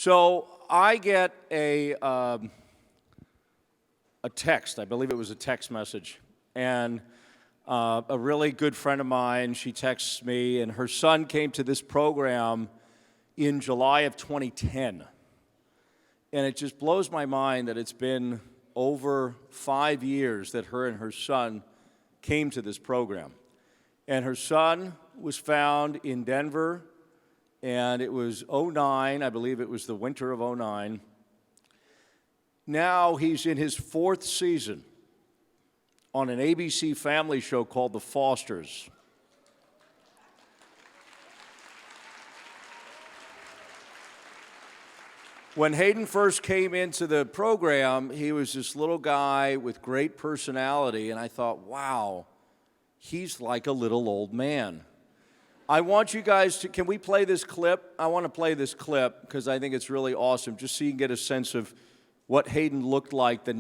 So I get a text. I believe it was a text message, and a really good friend of mine, she texts me, and her son came to this program in July of 2010. And it just blows my mind that it's been over 5 years that her and her son came to this program. And her son was found in Denver, and it was '09, I believe it was the winter of '09. Now he's in his 4th season on an ABC family show called The Fosters. When Hayden first came into the program, he was this little guy with great personality, and I thought, wow, he's like a little old man. I want you guys to, can we play this clip? I want to play this clip because I think it's really awesome, just so you can get a sense of what Hayden looked like the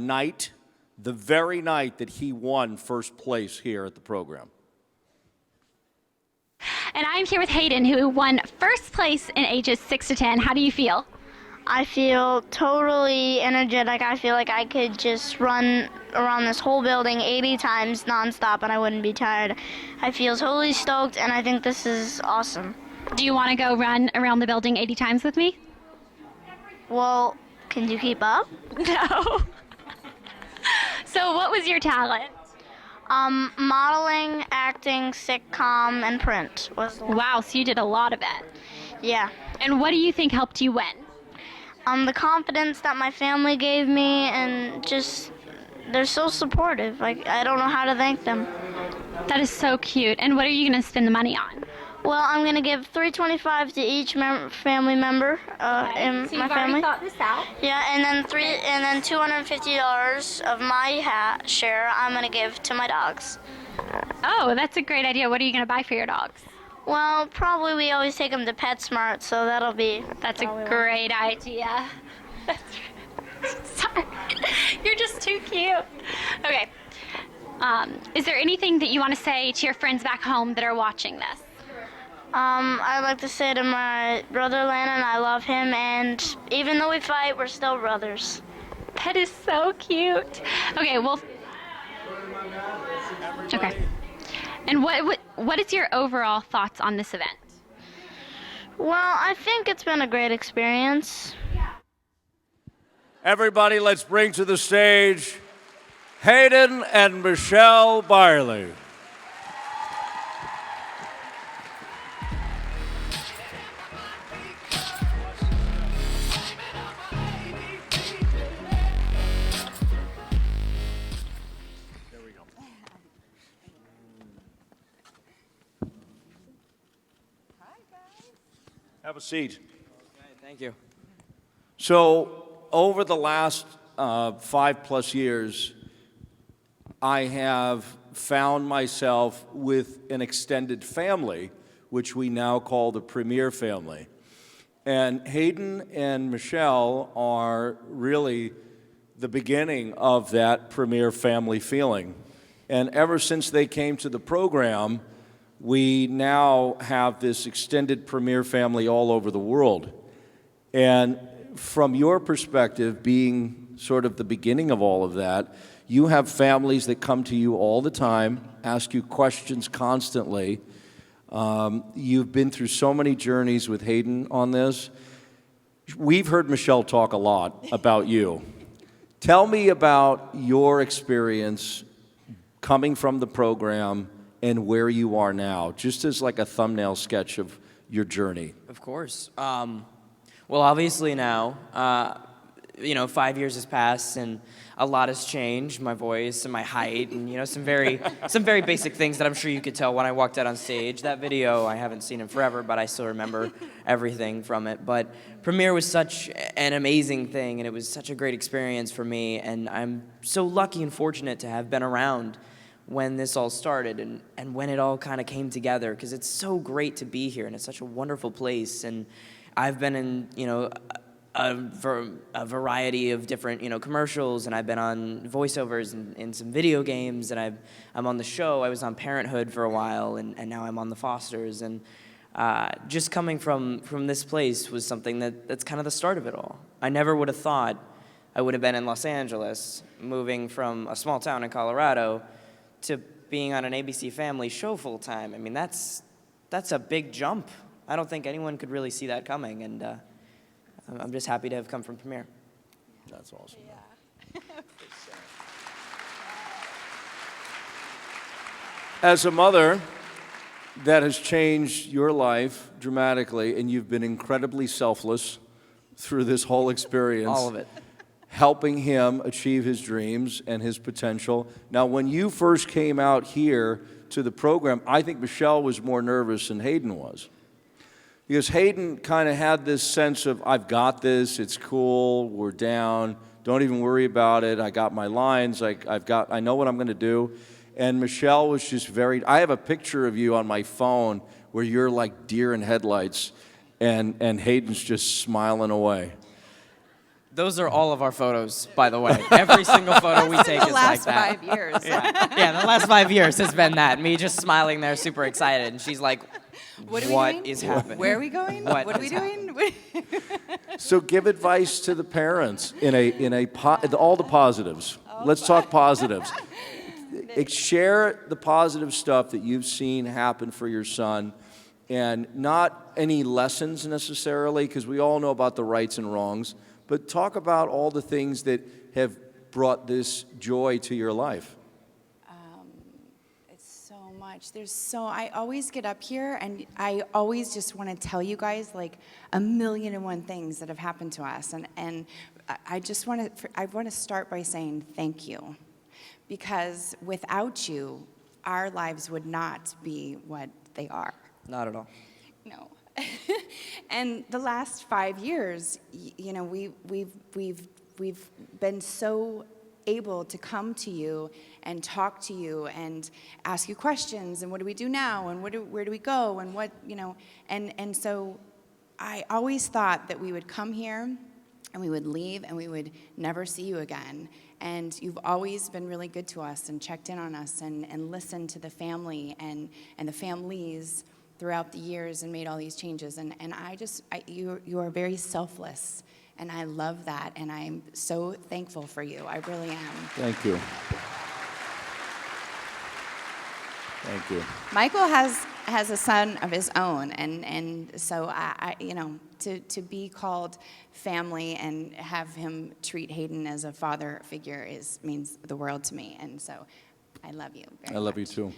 very night that he won first place here at the program. And I'm here with Hayden, who won first place in ages 6 to 10. How do you feel? I feel totally energetic. I feel like I could just run around this whole building 80 times nonstop and I wouldn't be tired. I feel totally stoked and I think this is awesome. Do you want to go run around the building 80 times with me? Well, can you keep up? No. So what was your talent? Modeling, acting, sitcom, and print. Wow, so you did a lot of it. Yeah. And what do you think helped you win? The confidence that my family gave me, and just, they're so supportive. Like, I don't know how to thank them. That is so cute. And what are you going to spend the money on? Well, I'm going to give $325 to each family member in so my you've family. already thought this out? Yeah, and then $250 of my share I'm going to give to my dogs. Oh, that's a great idea. What are you going to buy for your dogs? Well, probably we always take them to PetSmart, so That's a great idea. Sorry. You're just too cute. Okay. Is there anything that you want to say to your friends back home that are watching this? I'd like to say to my brother Landon, I love him, and even though we fight, we're still brothers. That is so cute. Okay, well. Okay. And what is your overall thoughts on this event? Well, I think it's been a great experience. Everybody, let's bring to the stage Hayden and Michelle Byerly. Have a seat. Okay, thank you. So, over the last 5+ years, I have found myself with an extended family, which we now call the Premier family. And Hayden and Michelle are really the beginning of that Premier family feeling. And ever since they came to the program, we now have this extended Premier family all over the world. And from your perspective, being sort of the beginning of all of that, you have families that come to you all the time, ask you questions constantly. You've been through so many journeys with Hayden on this. We've heard Michelle talk a lot about you. Tell me about your experience coming from the program and where you are now, just as like a thumbnail sketch of your journey. Of course. Well, obviously now, 5 years has passed and a lot has changed. My voice and my height, and some very basic things that I'm sure you could tell when I walked out on stage. That video I haven't seen in forever, but I still remember everything from it. But Premiere was such an amazing thing, and it was such a great experience for me. And I'm so lucky and fortunate to have been around when this all started and when it all kind of came together, because it's so great to be here and it's such a wonderful place. And I've been in a variety of different commercials, and I've been on voiceovers in some video games, and I'm on the show. I was on Parenthood for a while, and now I'm on The Fosters, and just coming from this place was something that's kind of the start of it all. I never would have thought I would have been in Los Angeles, moving from a small town in Colorado to being on an ABC Family show full time. I mean, that's a big jump. I don't think anyone could really see that coming, and I'm just happy to have come from Premiere. That's awesome. Yeah. As a mother that has changed your life dramatically, and you've been incredibly selfless through this whole experience. All of it. Helping him achieve his dreams and his potential. Now, when you first came out here to the program, I think Michelle was more nervous than Hayden was. Because Hayden kind of had this sense of, I've got this, it's cool, we're down, don't even worry about it, I got my lines, I know what I'm going to do. And Michelle was just I have a picture of you on my phone where you're like deer in headlights, and Hayden's just smiling away. Those are all of our photos, by the way. Every single photo we take is like that. The last 5 years. Yeah, the last 5 years has been that. Me just smiling there, super excited, and she's like, What what is happening? Where are we going? What What are we is doing? So give advice to the parents all the positives. Let's talk positives. Share the positive stuff that you've seen happen for your son, and not any lessons necessarily, because we all know about the rights and wrongs, but talk about all the things that have brought this joy to your life. It's so much. I always get up here and I always just want to tell you guys like 1,000,001 things that have happened to us. And I want to start by saying thank you. Because without you, our lives would not be what they are. Not at all. No. And the last 5 years, you know, we've been so able to come to you and talk to you and ask you questions and what do we do now and where do we go and what, you know, and so I always thought that we would come here and we would leave and we would never see you again. And you've always been really good to us and checked in on us and listened to the family and the families throughout the years and made all these changes. And you are very selfless, and I love that, and I'm so thankful for you. I really am. Thank you. Thank you. Michael has a son of his own, and so I you know, to be called family and have him treat Hayden as a father figure means the world to me, and so I love you very much. I love you too.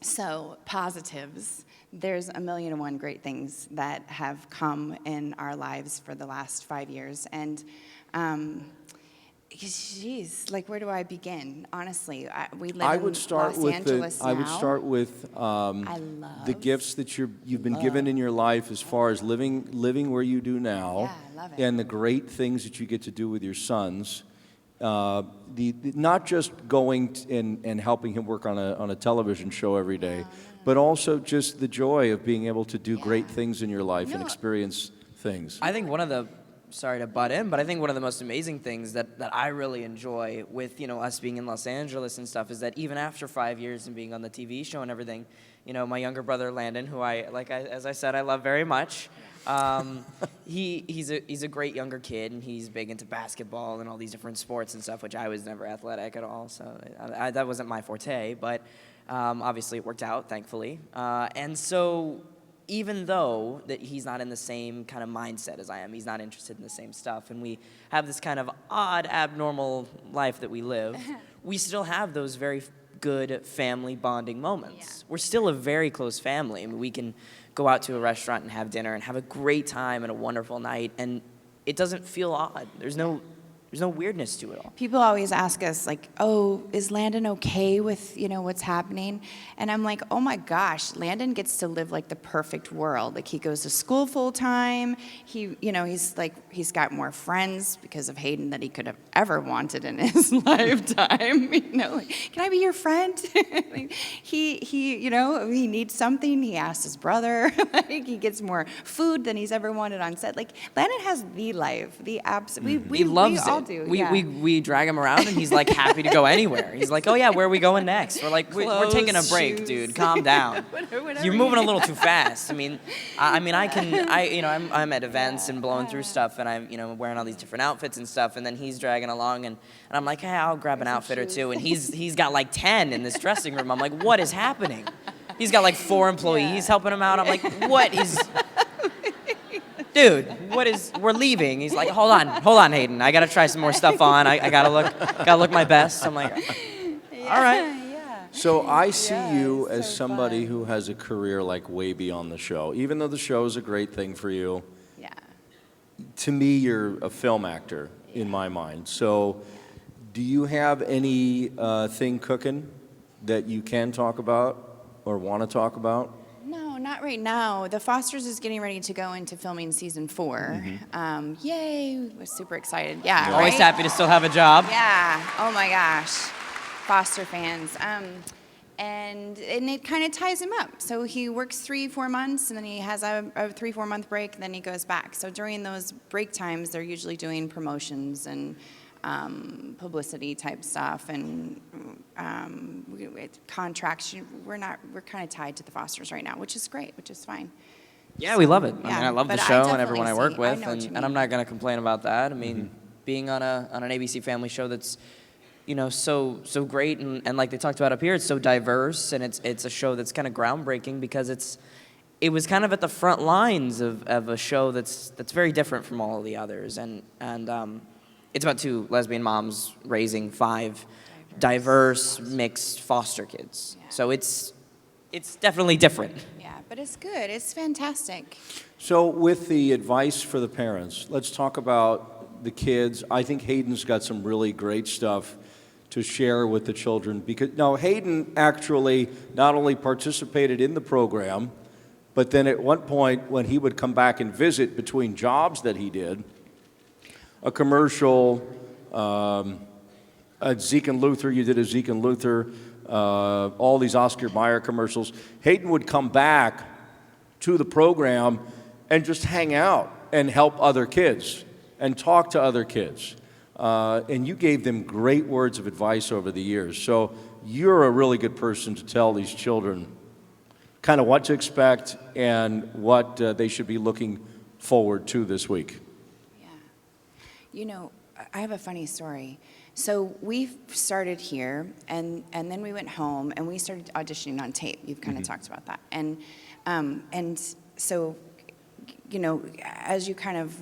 So positives, there's 1,000,001 great things that have come in our lives for the last 5 years, and geez, like where do I begin? Honestly, we live in Los Angeles now. I would start with the gifts that you've been given in your life, as far as living where you do now, Yeah, I love it. and the great things that you get to do with your sons. Not just going and helping him work on a television show every day, but also just the joy of being able to do great things in your life and experience things. I think sorry to butt in, but I think one of the most amazing things that I really enjoy with, you know, us being in Los Angeles and stuff is that even after 5 years and being on the TV show and everything, you know, my younger brother Landon, who as I said, I love very much. He's a great younger kid, and he's big into basketball and all these different sports and stuff, which I was never athletic at all, so that wasn't my forte. But obviously, it worked out, thankfully. And so, even though that he's not in the same kind of mindset as I am, he's not interested in the same stuff, and we have this kind of odd, abnormal life that we live, we still have those very good family bonding moments. Yeah. We're still a very close family. I mean, we can go out to a restaurant and have dinner and have a great time and a wonderful night, and it doesn't feel odd. There's no weirdness to it all. People always ask us, like, oh, is Landon okay with, you know, what's happening? And I'm like, oh my gosh, Landon gets to live like the perfect world. Like, he goes to school full time. He, you know, he's got more friends because of Hayden that he could have ever wanted in his lifetime. You know, like, can I be your friend? he, you know, he needs something, he asks his brother. Like, he gets more food than he's ever wanted on set. Like, Landon has the life, the absolute. He loves it. all do. We drag him around, and he's like happy to go anywhere. He's like, oh yeah, where are we going next? We're like, we're taking a break, shoes. dude. Calm down. Whatever You're you moving a need. little too fast. I mean, I'm at events and blowing through stuff, and I'm wearing all these different outfits and stuff, and then he's dragging along, and I'm like, hey, I'll grab an outfit or two, and he's got like 10 in this dressing room. I'm like, what is happening? He's got like 4 employees helping him out. I'm like, what is? Dude, we're leaving. He's like, hold on, Hayden. I gotta try some more stuff on. I gotta look my best. I'm like, all right. So I see you it's as so somebody fun. who has a career like way beyond the show. Even though the show is a great thing for you, Yeah. to me, you're a film actor in my mind. So do you have any thing cooking that you can talk about or want to talk about? No, not right now. The Fosters is getting ready to go into filming season 4. Yay! We're super excited. Yeah. Always right? happy to still have a job. Yeah. Oh my gosh. Foster fans. And it kind of ties him up. So he works 3-4 months, and then he has a 3-4 month break, and then he goes back. So during those break times, they're usually doing promotions and publicity type stuff and contracts. We're kind of tied to the Fosters right now, which is great, which is fine. Yeah, we love it. I Yeah, mean, I love the but I show and definitely everyone I see- work I with, know what you and I'm mean. not gonna complain about that. I mean, being on an ABC Family show that's so great and like they talked about up here, it's so diverse, and it's a show that's kind of groundbreaking because it was kind of at the front lines of a show that's very different from all of the others, and it's about 2 lesbian moms raising 5 diverse mixed foster kids. Yeah. So it's definitely different. Yeah, but it's good. It's fantastic. So with the advice for the parents, let's talk about the kids. I think Hayden's got some really great stuff to share with the children because now Hayden actually not only participated in the program, but then at one point when he would come back and visit between jobs that he did, a commercial, a Zeke and Luther, you did a Zeke and Luther, all these Oscar Mayer commercials. Hayden would come back to the program and just hang out and help other kids and talk to other kids. And you gave them great words of advice over the years. So you're a really good person to tell these children kind of what to expect and what they should be looking forward to this week. Yeah. I have a funny story. So we started here, and then we went home, and we started auditioning on tape. You've kind of talked about that. And so, as you kind of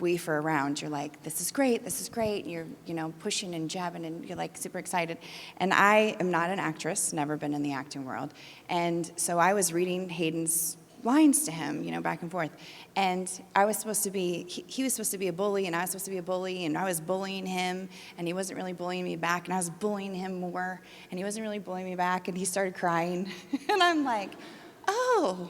weaver around, you're like, this is great, and you're, pushing and jabbing, and you're like super excited. And I am not an actress, never been in the acting world. And so I was reading Hayden's lines to him, back and forth. And I was supposed to be, he was supposed to be a bully, and I was supposed to be a bully, and I was bullying him, and he wasn't really bullying me back, and I was bullying him more, and he wasn't really bullying me back, and he started crying. And I'm like, oh,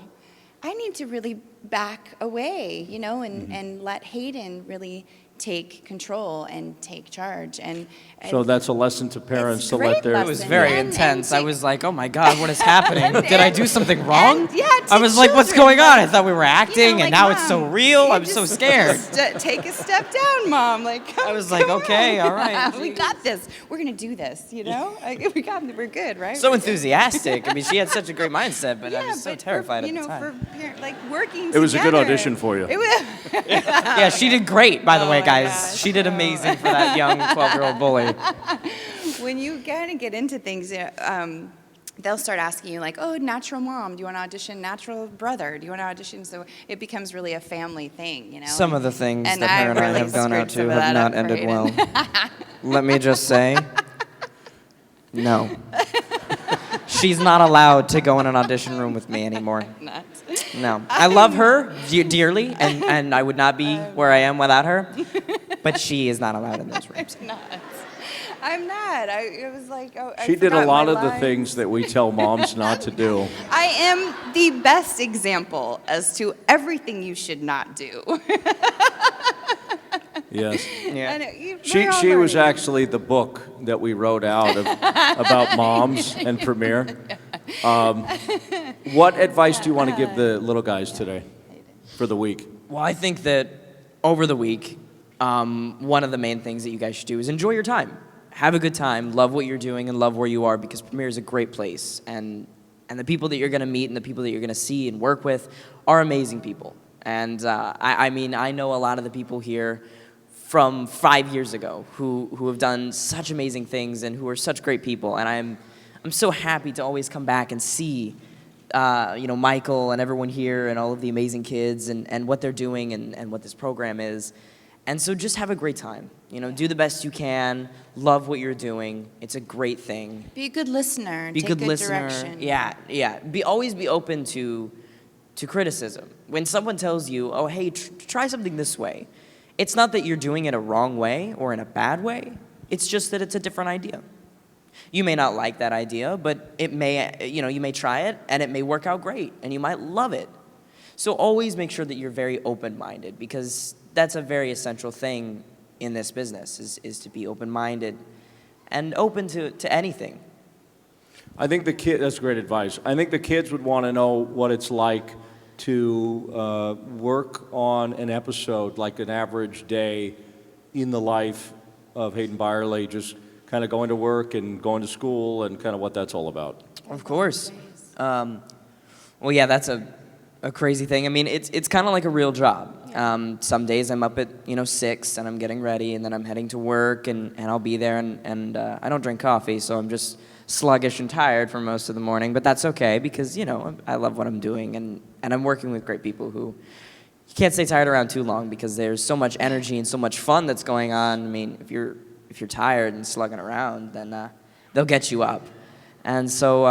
I need to really back away, and let Hayden really take control and take charge. And So that's a lesson to parents It's to great let their... It was lesson. very And intense. I take- was like, oh my God, what is happening? Did I do something wrong? And, yeah, I to was like, what's children, going on? I like, thought we were acting, and now it's so Mom, real. you I'm so just scared. Take a step down, Mom. Like, I was like, come okay, on. all right. We got this. We're gonna do this. Like, we're good, right? So We're good. enthusiastic. I mean, she had such a great mindset, but I was so but terrified for, at the time. for working It was a good together. audition for you. It was. Yeah, she did great, by the Oh way, my guys. gosh. She did amazing for that young 12-year-old bully. When you kind of get into things, they'll start asking you like, oh, natural mom, do you want to audition? Natural brother, do you want to audition? So it becomes really a family thing, Some of the things And that her and I really have gone out screwed to some of have that not up for ended Hayden. well. Let me just say, no. She's not allowed to go in an audition room with me anymore. Not. No. I love her dearly, and I would not be where I am without her, but she is not allowed in those rooms. I'm not. It was like, oh, I She did a forgot lot my of the lines. things that we tell moms not to do. I am the best example as to everything you should not do. Yes. Yeah. And we're all She was learning. actually the book that we wrote out about moms and Premiere. What advice do you want to give the little guys today for the week? Well, I think that over the week, one of the main things that you guys should do is enjoy your time. Have a good time, love what you're doing, and love where you are, because Premiere is a great place. And the people that you're going to meet and the people that you're going to see and work with are amazing people. And I mean, I know a lot of the people here from 5 years ago who have done such amazing things and who are such great people. And I'm so happy to always come back and see Michael and everyone here and all of the amazing kids and what they're doing and what this program is. And so just have a great time. Do the best you can. Love what you're doing. It's a great thing. Be a good listener. Be a good listener. Direction. Yeah. Always be open to criticism. When someone tells you, oh, hey, try something this way, it's not that you're doing it a wrong way or in a bad way. It's just that it's a different idea. You may not like that idea, but it may, you may try it and it may work out great and you might love it. So always make sure that you're very open-minded, because that's a very essential thing in this business is to be open-minded and open to anything. I think that's great advice. I think the kids would want to know what it's like to work on an episode, like an average day in the life of Hayden Byerly, just kind of going to work and going to school and kind of what that's all about. Of course. Well, yeah, that's a crazy thing. I mean, it's kind of like a real job. Some days I'm up at 6 and I'm getting ready, and then I'm heading to work, and I'll be there, and I don't drink coffee, so I'm just sluggish and tired for most of the morning, but that's okay, because I love what I'm doing, and I'm working with great people who you can't stay tired around too long, because there's so much energy and so much fun that's going on. I mean, if you're tired and slugging around, then they'll get you up. And so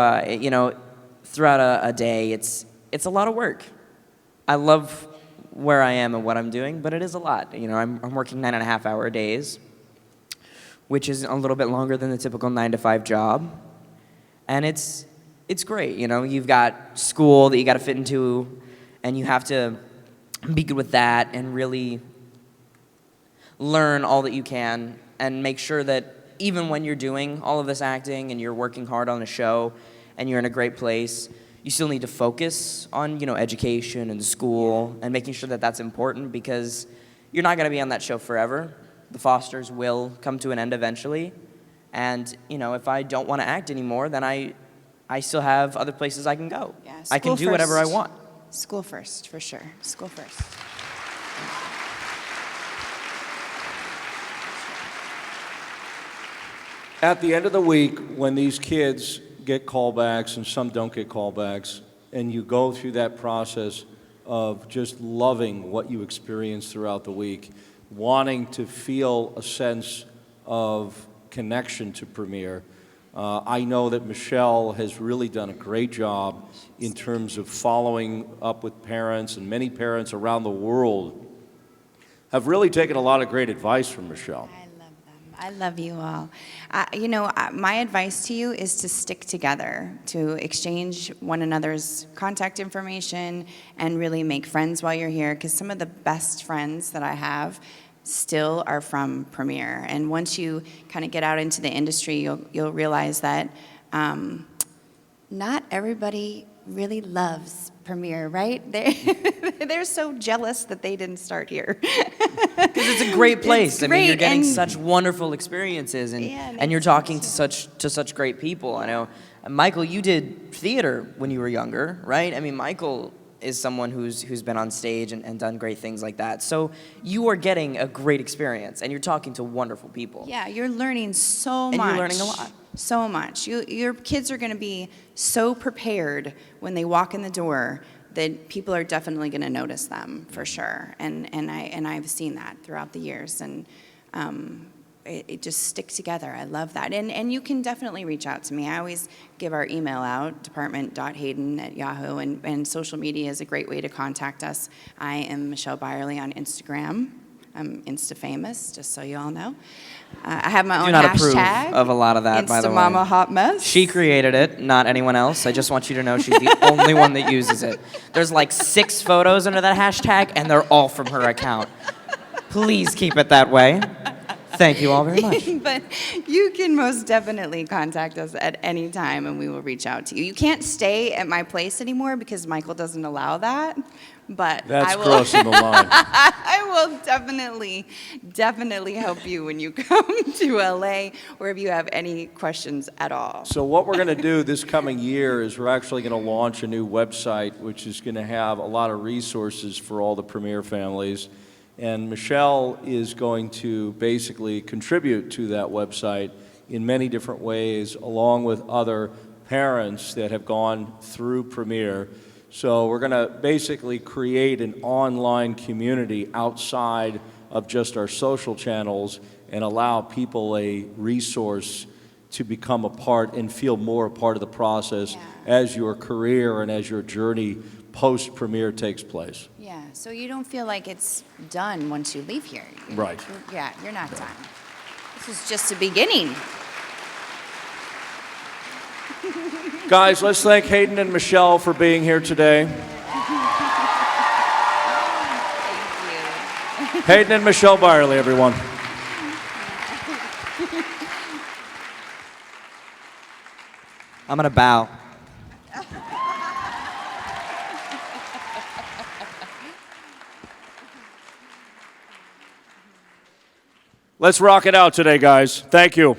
throughout a day, it's a lot of work. I love where I am and what I'm doing, but it is a lot. I'm working 9.5-hour days, which is a little bit longer than the typical 9-to-5 job. And it's great. You've got school that you got to fit into, and you have to be good with that and really learn all that you can and make sure that even when you're doing all of this acting and you're working hard on a show and you're in a great place, you still need to focus on, education and school and making sure that that's important, because you're not going to be on that show forever. The Fosters will come to an end eventually. And, if I don't want to act anymore, then I still have other places I can go. Yeah, I can do whatever I want. School first, for sure. School first. At the end of the week, when these kids get callbacks and some don't get callbacks, and you go through that process of just loving what you experience throughout the week, wanting to feel a sense of connection to Premiere, I know that Michelle has really done a great job in terms of following up with parents, and many parents around the world have really taken a lot of great advice from Michelle. I love you all. My advice to you is to stick together, to exchange one another's contact information, and really make friends while you're here, because some of the best friends that I have still are from Premiere. And once you kind of get out into the industry, you'll realize that not everybody really loves Premiere, right? They're so jealous that they didn't start here. Because it's a great place. I mean, you're getting and such wonderful experiences, and you're talking to such great people. I know, Michael, you did theater when you were younger, right? I mean, Michael is someone who's been on stage and done great things like that. So you are getting a great experience, and you're talking to wonderful people. Yeah, you're learning so much. And you're learning a lot. So much. Your kids are going to be so prepared when they walk in the door that people are definitely going to notice them, for sure. And I've seen that throughout the years. And it just stick together. I love that. And you can definitely reach out to me. I always give our email out, department.hayden@yahoo, and social media is a great way to contact us. I am Michelle Byerly on Instagram. I'm Insta-famous, just so you all know. I have my own not hashtag. approve of a lot of that, by the way. Instamama Hot Mess. She created it, not anyone else. I just want you to know she's the only one that uses it. There's like 6 photos under that hashtag, and they're all from her account. Please keep it that way. Thank you all very much. But you can most definitely contact us at any time and we will reach out to you. You can't stay at my place anymore because Michael doesn't allow that. But That's I will, crossing the line. I will definitely help you when you come to LA or if you have any questions at all. So what we're going to do this coming year is we're actually going to launch a new website, which is going to have a lot of resources for all the Premier families. And Michelle is going to basically contribute to that website in many different ways, along with other parents that have gone through Premier. So we're going to basically create an online community outside of just our social channels and allow people a resource to become a part and feel more a part of the process as your career and as your journey post-Premier takes place. Yeah, so you don't feel like it's done once you leave here. Right. You're not done. This is just a beginning. Guys, let's thank Hayden and Michelle for being here today. Thank you. Hayden and Michelle Byerly, everyone. I'm gonna bow. Let's rock it out today, guys. Thank you.